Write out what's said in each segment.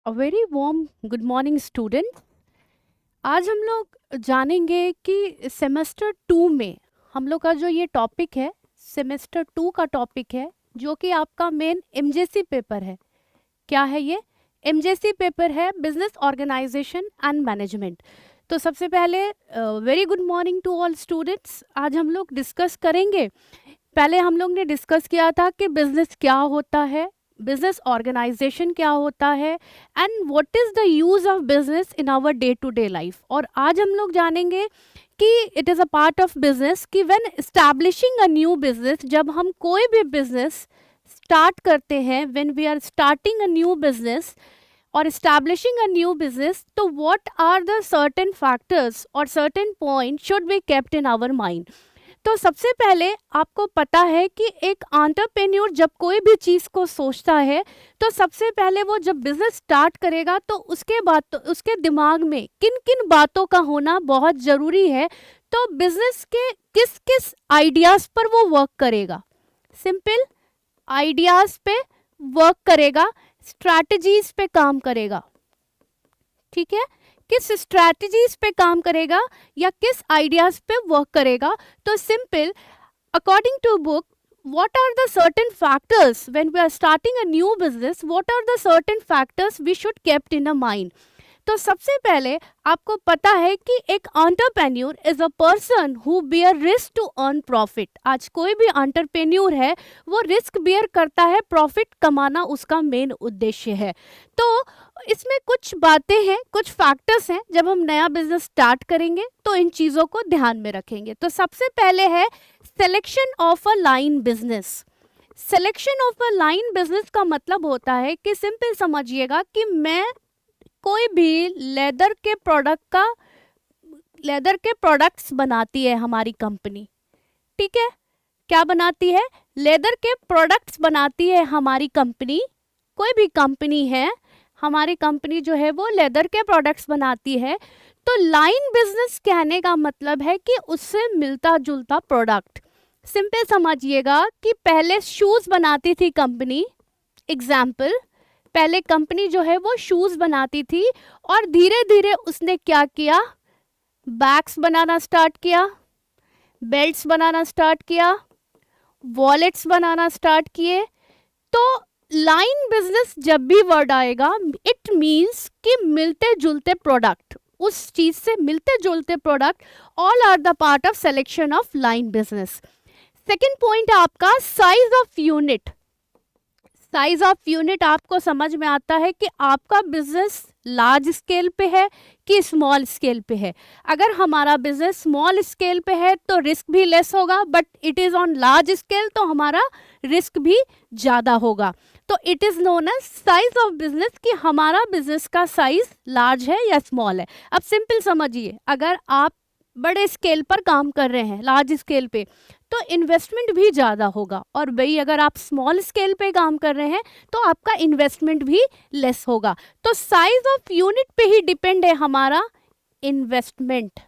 A very warm good morning student. आज हम लोग जानेंगे कि सेमेस्टर 2 में हम लोग का जो ये टॉपिक है, सेमेस्टर 2 का टॉपिक है, जो कि आपका मेन एमजेसी पेपर है। क्या है ये? एमजेसी पेपर है, बिजनेस ऑर्गेनाइजेशन एंड मैनेजमेंट। तो सबसे पहले very good morning to all students. आज हम लोग डिस्कस करेंगे। पहले हम लोग ने डिस्कस किया था कि बिजनेस क्या होता है, बिजनेस ऑर्गेनाइजेशन क्या होता है, and what is the use of business in our day to day life. और आज हम लोग जानेंगे कि it is a part of business कि when establishing a new business, जब हम कोई भी बिजनेस स्टार्ट करते हैं, when we are starting a new business और establishing a new business, तो what are the certain factors और certain points should be kept in our mind। तो सबसे पहले आपको पता है कि एक एंटरप्रेन्योर जब कोई भी चीज़ को सोचता है, तो सबसे पहले वो जब बिजनेस स्टार्ट करेगा तो उसके बाद तो उसके दिमाग में किन किन बातों का होना बहुत ज़रूरी है। तो बिजनेस के किस किस आइडियाज़ पर वो वर्क करेगा। सिंपल आइडियाज़ पे वर्क करेगा, स्ट्रैटेजीज पे काम करेगा। ठीक है, किस स्ट्रैटेजीज पे काम करेगा या किस आइडियाज पे वर्क करेगा। तो simple, according to book, what are the certain factors when we are starting a new business, what are the certain factors we should kept in a mind। तो सबसे पहले आपको पता है कि एक entrepreneur is a person who bear risk to earn profit. आज कोई भी एंटरप्रेन्योर है वो रिस्क बियर करता है, प्रॉफिट कमाना उसका मेन उद्देश्य है। तो इसमें कुछ बातें हैं, कुछ फैक्टर्स हैं, जब हम नया बिजनेस स्टार्ट करेंगे तो इन चीज़ों को ध्यान में रखेंगे। तो सबसे पहले है selection of a line business. Selection of a line business का मतलब होता है कि सिंपल समझिएगा कि मैं कोई भी लेदर के प्रोडक्ट्स बनाती है हमारी कंपनी। ठीक है, क्या बनाती है? लेदर के प्रोडक्ट्स बनाती है हमारी कंपनी। कोई भी कंपनी है, हमारी कंपनी जो है वो लेदर के प्रोडक्ट्स बनाती है। तो लाइन बिजनेस कहने का मतलब है कि उससे मिलता जुलता प्रोडक्ट। सिंपल समझिएगा कि पहले शूज़ बनाती थी कंपनी, एग्जाम्पल, पहले कंपनी जो है वो शूज़ बनाती थी और धीरे धीरे उसने क्या किया, बैग्स बनाना स्टार्ट किया, बेल्ट्स बनाना स्टार्ट किया, वॉलेट्स बनाना स्टार्ट किए। तो लाइन बिजनेस जब भी वर्ड आएगा, इट मीन्स कि मिलते जुलते प्रोडक्ट, उस चीज़ से मिलते जुलते product, all are the part of selection of line business. Second point है आपका size of unit. Size of unit आपको समझ में आता है कि आपका बिजनेस लार्ज स्केल पे है कि स्मॉल स्केल पे है। अगर हमारा बिजनेस स्मॉल स्केल पे है तो रिस्क भी लेस होगा, but it is on large scale तो हमारा रिस्क भी ज़्यादा होगा। तो it is known as size of business कि हमारा बिजनेस का साइज लार्ज है या स्मॉल है। अब सिंपल समझिए, अगर आप बड़े स्केल पर काम कर रहे हैं, लार्ज स्केल पे, तो इन्वेस्टमेंट भी ज़्यादा होगा, और वही अगर आप स्मॉल स्केल पे काम कर रहे हैं तो आपका इन्वेस्टमेंट भी लेस होगा। तो साइज ऑफ यूनिट पे ही डिपेंड है हमारा इन्वेस्टमेंट।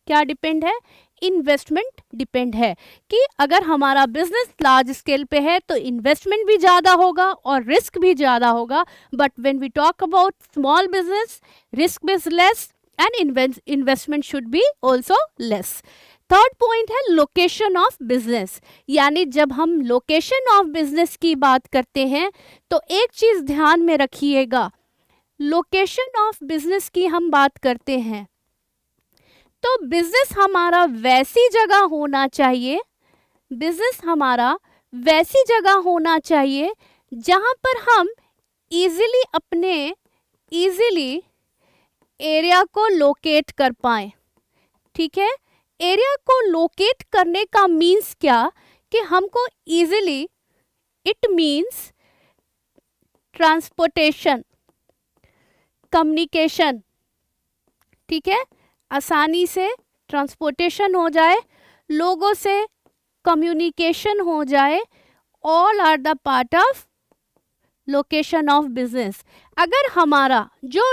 क्या डिपेंड है? इन्वेस्टमेंट डिपेंड है कि अगर हमारा बिजनेस लार्ज स्केल पे है तो इन्वेस्टमेंट भी ज़्यादा होगा और रिस्क भी ज़्यादा होगा। But when we talk about small business, risk is less and investment should be also less. Third point है लोकेशन ऑफ बिजनेस, यानी जब हम लोकेशन ऑफ बिजनेस की बात करते हैं तो एक चीज़ ध्यान में रखिएगा, लोकेशन ऑफ बिजनेस की हम बात करते हैं तो बिजनेस हमारा वैसी जगह होना चाहिए, बिजनेस हमारा वैसी जगह होना चाहिए जहां पर हम इजीली एरिया को लोकेट कर पाएं। ठीक है, एरिया को लोकेट करने का मीन्स क्या कि हमको easily, it means transportation, communication. ठीक है, आसानी से ट्रांसपोर्टेशन हो जाए, लोगों से कम्युनिकेशन हो जाए, all are the part of location of business. अगर हमारा जो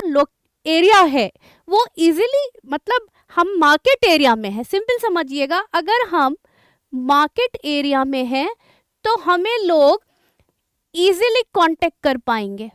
एरिया है वो इजीली, मतलब हम मार्केट एरिया में है, सिंपल समझिएगा, अगर हम मार्केट एरिया में हैं तो हमें लोग इजीली कांटेक्ट कर पाएंगे।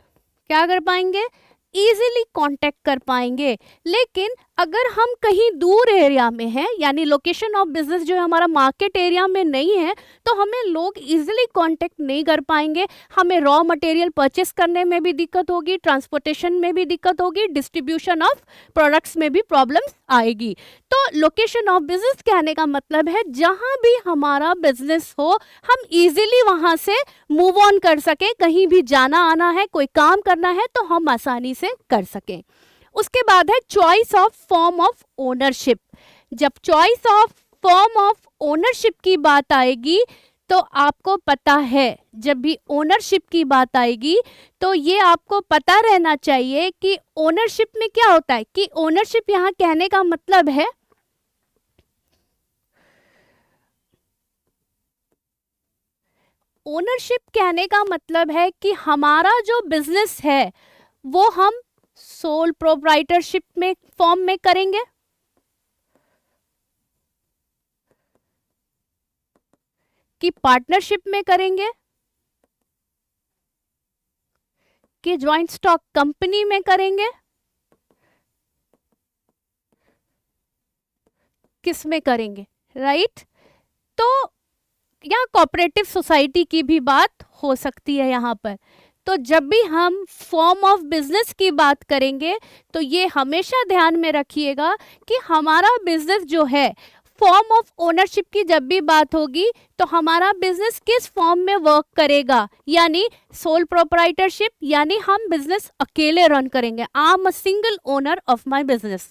क्या कर पाएंगे? इजीली कांटेक्ट कर पाएंगे। लेकिन अगर हम कहीं दूर एरिया में हैं, यानी लोकेशन ऑफ बिजनेस जो है हमारा मार्केट एरिया में नहीं है, तो हमें लोग इजीली कांटेक्ट नहीं कर पाएंगे। हमें रॉ मटेरियल परचेस करने में भी दिक्कत होगी, ट्रांसपोर्टेशन में भी दिक्कत होगी, डिस्ट्रीब्यूशन ऑफ प्रोडक्ट्स में भी प्रॉब्लम्स आएगी। तो लोकेशन ऑफ बिजनेस कहने का मतलब है जहां भी हमारा बिजनेस हो हम इजीली वहां से मूव ऑन कर सके, कहीं भी जाना आना है, कोई काम करना है तो हम आसानी से कर सकें। उसके बाद है choice of form of ownership. जब choice of form of ownership की बात आएगी तो आपको पता है, जब भी ओनरशिप की बात आएगी तो ये आपको पता रहना चाहिए कि ओनरशिप में क्या होता है, कि ओनरशिप यहाँ कहने का मतलब है ओनरशिप कहने का मतलब है कि हमारा जो बिजनेस है वो हम सोल प्रोप्राइटरशिप में फॉर्म में करेंगे, कि पार्टनरशिप में करेंगे, कि ज्वाइंट स्टॉक कंपनी में करेंगे, किस में करेंगे, राइट। तो या कोऑपरेटिव सोसाइटी की भी बात हो सकती है यहाँ पर। तो जब भी हम फॉर्म ऑफ बिजनेस की बात करेंगे तो ये हमेशा ध्यान में रखिएगा कि हमारा बिजनेस जो है, फॉर्म ऑफ ओनरशिप की जब भी बात होगी तो हमारा बिजनेस किस फॉर्म में वर्क करेगा, यानी सोल प्रोप्राइटरशिप, यानी हम बिजनेस अकेले रन करेंगे, I am a single owner of my business.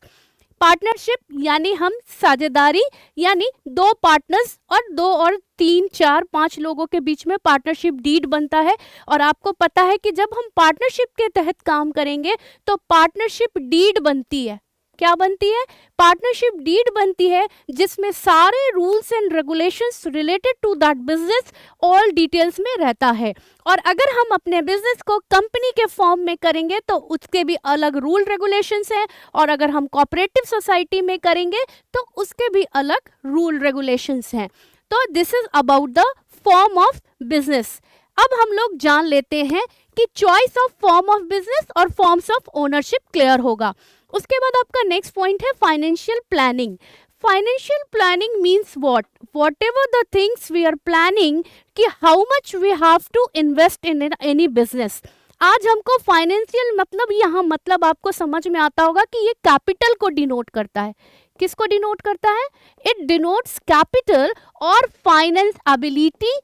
Partnership यानी हम साझेदारी, यानी दो पार्टनर्स और 2 और 3 4 5 लोगों के बीच में पार्टनरशिप डीड बनता है। और आपको पता है कि जब हम पार्टनरशिप के तहत काम करेंगे तो पार्टनरशिप डीड बनती है। क्या बनती है? पार्टनरशिप डीड बनती है, जिसमें सारे rules and regulations related to that business all details में रहता है। और अगर हम अपने बिजनेस को कंपनी के फॉर्म में करेंगे तो उसके भी अलग रूल रेगुलेशंस हैं, और अगर हम कोऑपरेटिव सोसाइटी में करेंगे तो उसके भी अलग रूल रेगुलेशंस हैं। तो this is about the form of business. अब हम लोग जान लेते हैं कि choice of form of business और फॉर्म्स ऑफ ओनरशिप क्लियर होगा। उसके बाद आपका नेक्स्ट पॉइंट है financial planning. Financial planning means whatever the things we are planning, कि how much we have to invest in any business. आज हमको financial मतलब, यहाँ मतलब आपको समझ में आता होगा कि ये कैपिटल को डिनोट करता है। किसको डिनोट करता है? इट डिनोट्स कैपिटल और फाइनेंस एबिलिटी।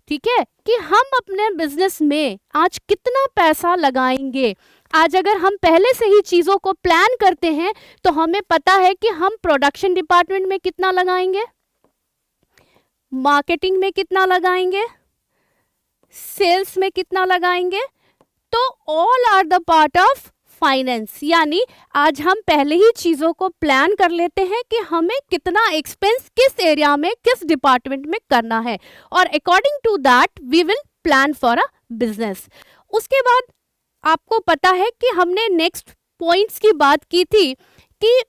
ठीक है, कि हम अपने बिजनेस में आज कितना पैसा लगाएंगे। आज अगर हम पहले से ही चीज़ों को प्लान करते हैं तो हमें पता है कि हम प्रोडक्शन डिपार्टमेंट में कितना लगाएंगे, मार्केटिंग में कितना लगाएंगे, सेल्स में कितना लगाएंगे। तो all are the part of finance, यानी आज हम पहले ही चीज़ों को प्लान कर लेते हैं कि हमें कितना एक्सपेंस किस एरिया में, किस डिपार्टमेंट में करना है, और according to that we will plan for a business. उसके बाद आपको पता है कि हमने नेक्स्ट पॉइंट्स की बात की थी कि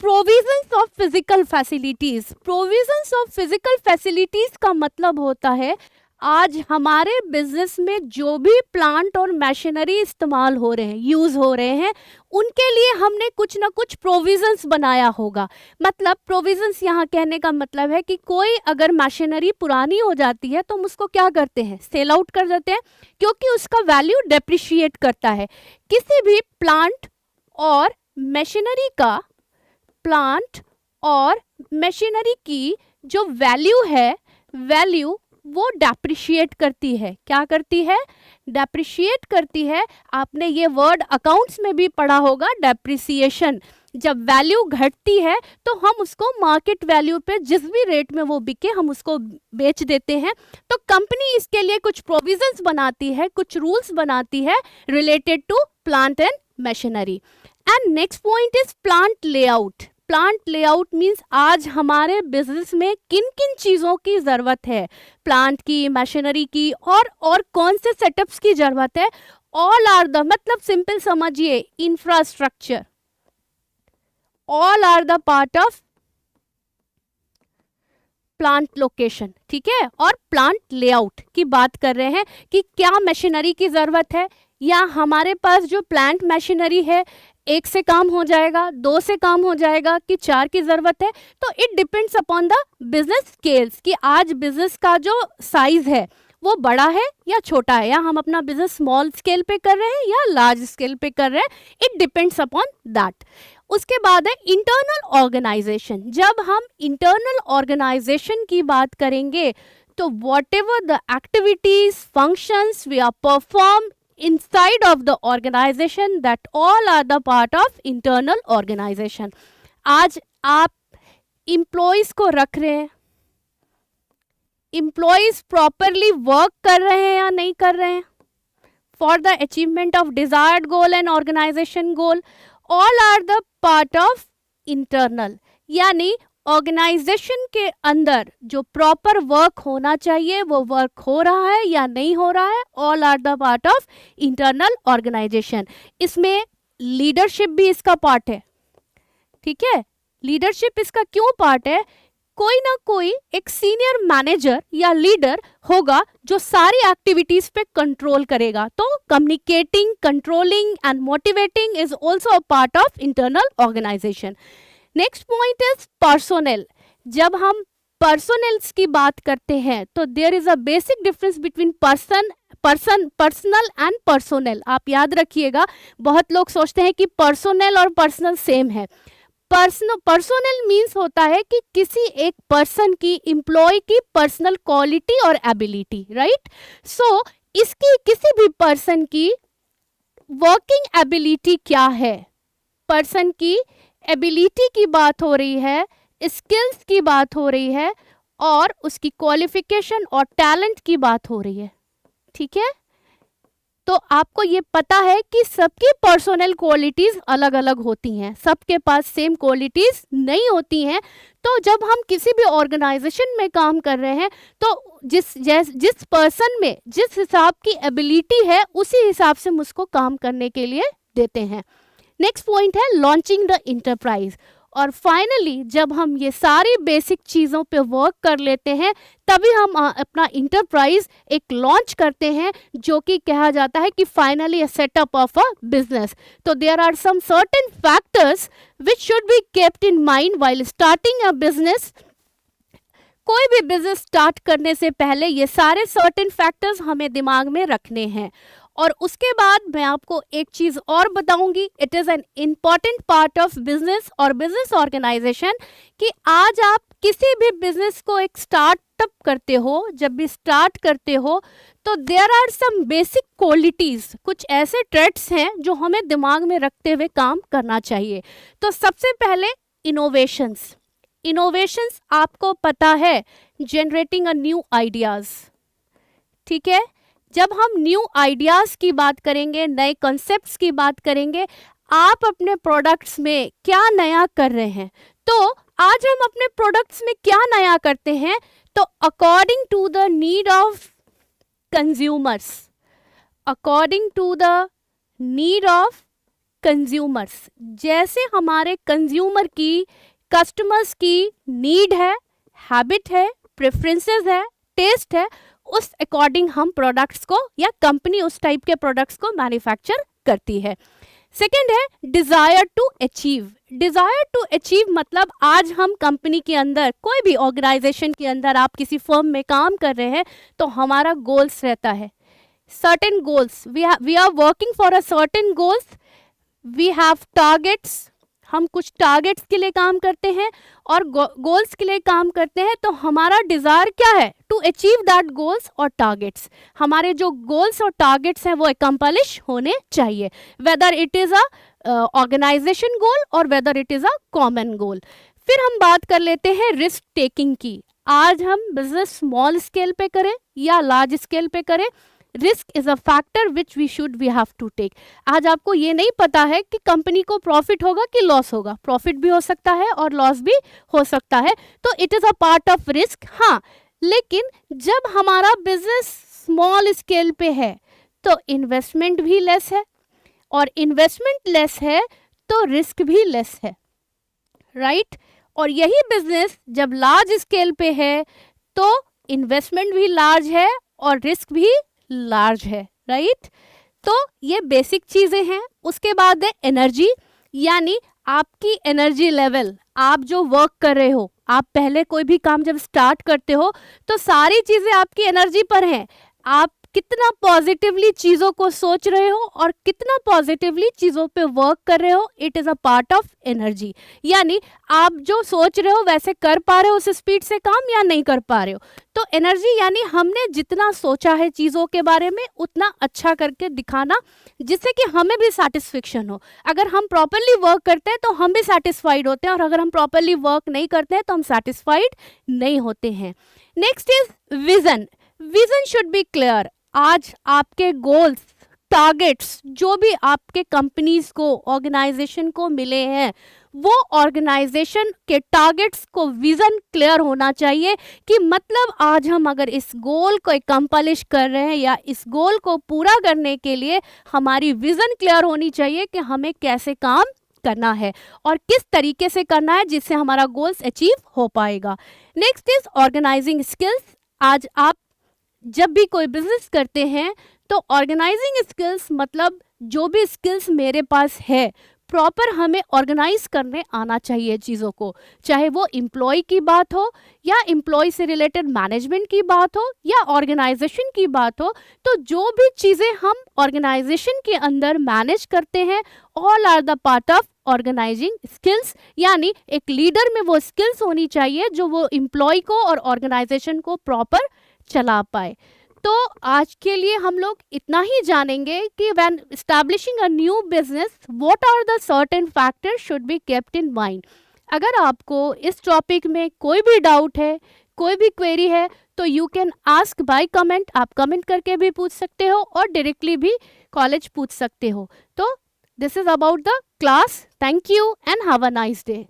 provisions of physical facilities. Provisions of physical facilities का मतलब होता है आज हमारे बिजनेस में जो भी प्लांट और मशीनरी इस्तेमाल हो रहे हैं, यूज़ हो रहे हैं, उनके लिए हमने कुछ ना कुछ प्रोविजंस बनाया होगा। मतलब प्रोविजंस यहाँ कहने का मतलब है कि कोई अगर मशीनरी पुरानी हो जाती है तो हम उसको क्या करते हैं? सेल आउट कर देते हैं, क्योंकि उसका वैल्यू डेप्रिशिएट करता है। किसी भी प्लांट और मशीनरी का, प्लांट और मशीनरी की जो वैल्यू है, वैल्यू वो डेप्रिशिएट करती है। क्या करती है? डेप्रिशिएट करती है। आपने ये वर्ड अकाउंट्स में भी पढ़ा होगा, डेप्रिसिएशन। जब वैल्यू घटती है तो हम उसको मार्केट वैल्यू पे जिस भी रेट में वो बिके हम उसको बेच देते हैं। तो कंपनी इसके लिए कुछ प्रोविजंस बनाती है, कुछ रूल्स बनाती है related to plant and machinery. And next point is plant layout. Plant layout means आज हमारे बिजनेस में किन किन चीज़ों की ज़रूरत है, प्लांट की, मशीनरी की, और कौन से सेटअप्स की ज़रूरत है। ऑल आर द, मतलब सिंपल समझिए, infrastructure, all are the part of plant location. ठीक है, और प्लांट लेआउट की बात कर रहे हैं कि क्या मशीनरी की ज़रूरत है, या हमारे पास जो प्लांट मशीनरी है 1 से काम हो जाएगा, 2 से काम हो जाएगा कि 4 की ज़रूरत है। तो it depends upon the business scales कि आज बिजनेस का जो साइज है वो बड़ा है या छोटा है, या हम अपना बिजनेस स्मॉल स्केल पे कर रहे हैं या लार्ज स्केल पे कर रहे हैं, इट डिपेंड्स अपॉन दैट। उसके बाद है इंटरनल ऑर्गेनाइजेशन। जब हम इंटरनल ऑर्गेनाइजेशन की बात करेंगे तो whatever the activities functions we are perform inside of the organization, that all are the part of internal organization। आज आप employees को रख रहे हैं, employees properly work कर रहे हैं या नहीं कर रहे हैं for the achievement of desired goal and organization goal, all are the part of internal। यानी ऑर्गेनाइजेशन के अंदर जो प्रॉपर वर्क होना चाहिए वो वर्क हो रहा है या नहीं हो रहा है, all are the part of internal organisation. इसमें लीडरशिप भी इसका पार्ट है, ठीक है। लीडरशिप इसका क्यों पार्ट है? कोई ना कोई एक सीनियर मैनेजर या लीडर होगा जो सारी एक्टिविटीज पे कंट्रोल करेगा। तो communicating, controlling and motivating is also a part of internal organisation. Next point is personnel. जब हम पर्सोनेल्स की बात करते हैं तो there is a basic difference between personal and personnel. आप याद रखिएगा, बहुत लोग सोचते हैं कि पर्सोनेल और पर्सनल सेम है। पर्सोनेल मीन्स होता है कि किसी एक पर्सन की, एम्प्लॉय की पर्सनल क्वालिटी और एबिलिटी, राइट। सो इसकी किसी भी पर्सन की वर्किंग एबिलिटी क्या है, पर्सन की एबिलिटी की बात हो रही है, स्किल्स की बात हो रही है और उसकी क्वालिफिकेशन और टैलेंट की बात हो रही है, ठीक है। तो आपको ये पता है कि सबकी पर्सनल क्वालिटीज अलग अलग होती हैं, सबके पास सेम क्वालिटीज नहीं होती हैं। तो जब हम किसी भी ऑर्गेनाइजेशन में काम कर रहे हैं तो जिस पर्सन में जिस हिसाब की एबिलिटी है उसी हिसाब से मुझको काम करने के लिए देते हैं। नेक्स्ट पॉइंट है लॉन्चिंग द इंटरप्राइज। और फाइनली जब हम ये सारी बेसिक चीज़ों पे वर्क कर लेते हैं तभी हम अपना इंटरप्राइज एक लॉन्च करते हैं, जो कि कहा जाता है कि finally a setup of a business. तो there are some certain factors which should be kept in mind while starting a business. कोई भी बिजनेस स्टार्ट करने से पहले ये सारे सर्टेन फैक्टर्स हमें दिमाग में रखने हैं। और उसके बाद मैं आपको एक चीज़ और बताऊंगी, it is an important part of business और बिजनेस ऑर्गेनाइजेशन, कि आज आप किसी भी बिजनेस को एक स्टार्टअप करते हो, जब भी स्टार्ट करते हो तो there are some basic qualities, कुछ ऐसे ट्रेट्स हैं जो हमें दिमाग में रखते हुए काम करना चाहिए। तो सबसे पहले इनोवेशंस। इनोवेशंस आपको पता है, जनरेटिंग अ न्यू आइडियाज़, ठीक है। जब हम न्यू आइडियाज़ की बात करेंगे, नए कॉन्सेप्ट्स की बात करेंगे, आप अपने प्रोडक्ट्स में क्या नया कर रहे हैं। तो आज हम अपने प्रोडक्ट्स में क्या नया करते हैं, तो according to the need of consumers, according to the need of consumers, जैसे हमारे कंज्यूमर की, कस्टमर्स की नीड है, हैबिट है, प्रेफरेंसेस है, टेस्ट है, उस अकॉर्डिंग हम प्रोडक्ट्स को या कंपनी उस टाइप के प्रोडक्ट्स को मैन्युफैक्चर करती है। सेकेंड है desire to achieve. Desire to achieve मतलब आज हम कंपनी के अंदर, कोई भी ऑर्गेनाइजेशन के अंदर, आप किसी फर्म में काम कर रहे हैं तो हमारा गोल्स रहता है, certain goals, we are working for a certain goals, we have targets, हम कुछ टारगेट्स के लिए काम करते हैं और गोल्स के लिए काम करते हैं। तो हमारा डिज़ायर क्या है, टू अचीव दैट गोल्स और टारगेट्स। हमारे जो गोल्स और टारगेट्स हैं वो अकम्प्लिश होने चाहिए, whether it is a organisation goal और whether it is a common goal. फिर हम बात कर लेते हैं रिस्क टेकिंग की। आज हम बिजनेस स्मॉल स्केल पे करें या लार्ज स्केल पे करें, risk is a factor which we have to take. आज आपको ये नहीं पता है कि कंपनी को प्रॉफिट होगा कि लॉस होगा, प्रॉफिट भी हो सकता है और लॉस भी हो सकता है, तो it is a part of risk. हाँ, लेकिन जब हमारा बिजनेस स्मॉल स्केल पे है तो इन्वेस्टमेंट भी लेस है, और इन्वेस्टमेंट लेस है तो रिस्क भी लेस है, राइट। और यही बिजनेस जब लार्ज स्केल पे है तो इन्वेस्टमेंट भी लार्ज है और रिस्क भी लार्ज है, राइट। तो ये बेसिक चीजें हैं। उसके बाद है एनर्जी, यानी आपकी एनर्जी लेवल, आप जो वर्क कर रहे हो, आप पहले कोई भी काम जब स्टार्ट करते हो तो सारी चीजें आपकी एनर्जी पर हैं। आप कितना पॉजिटिवली चीजों को सोच रहे हो और कितना पॉजिटिवली चीजों पे वर्क कर रहे हो, it is a part of energy. यानी आप जो सोच रहे हो वैसे कर पा रहे हो उस स्पीड से काम या नहीं कर पा रहे हो। तो एनर्जी यानी हमने जितना सोचा है चीजों के बारे में उतना अच्छा करके दिखाना, जिससे कि हमें भी सेटिस्फेक्शन हो। अगर हम प्रॉपरली वर्क करते हैं तो हम भी सेटिस्फाइड होते हैं, और अगर हम प्रॉपरली वर्क नहीं करते हैं तो हम सेटिस्फाइड नहीं होते हैं। Next is vision. Vision should be clear. आज आपके गोल्स, टारगेट्स जो भी आपके कंपनीज को, ऑर्गेनाइजेशन को मिले हैं, वो ऑर्गेनाइजेशन के टारगेट्स को विजन क्लियर होना चाहिए कि मतलब आज हम अगर इस गोल को अकम्प्लिश कर रहे हैं या इस गोल को पूरा करने के लिए हमारी विजन क्लियर होनी चाहिए कि हमें कैसे काम करना है और किस तरीके से करना है जिससे हमारा गोल्स अचीव हो पाएगा। Next is organising skills. आज आप जब भी कोई बिजनेस करते हैं तो ऑर्गेनाइजिंग स्किल्स मतलब जो भी स्किल्स मेरे पास है प्रॉपर हमें ऑर्गेनाइज करने आना चाहिए चीज़ों को, चाहे वो एम्प्लॉय की बात हो या एम्प्लॉय से रिलेटेड मैनेजमेंट की बात हो या ऑर्गेनाइजेशन की बात हो। तो जो भी चीज़ें हम ऑर्गेनाइजेशन के अंदर मैनेज करते हैं all are the part of organising skills. यानी एक लीडर में वो स्किल्स होनी चाहिए जो वो एम्प्लॉय को और ऑर्गेनाइजेशन को प्रॉपर चला पाए। तो आज के लिए हम लोग इतना ही जानेंगे कि when establishing a new business what are the certain factors should be kept in mind. अगर आपको इस टॉपिक में कोई भी डाउट है, कोई भी क्वेरी है, तो you can ask by comment. आप कमेंट करके भी पूछ सकते हो और डायरेक्टली भी कॉलेज पूछ सकते हो। तो this is about the class. Thank you and have a nice day.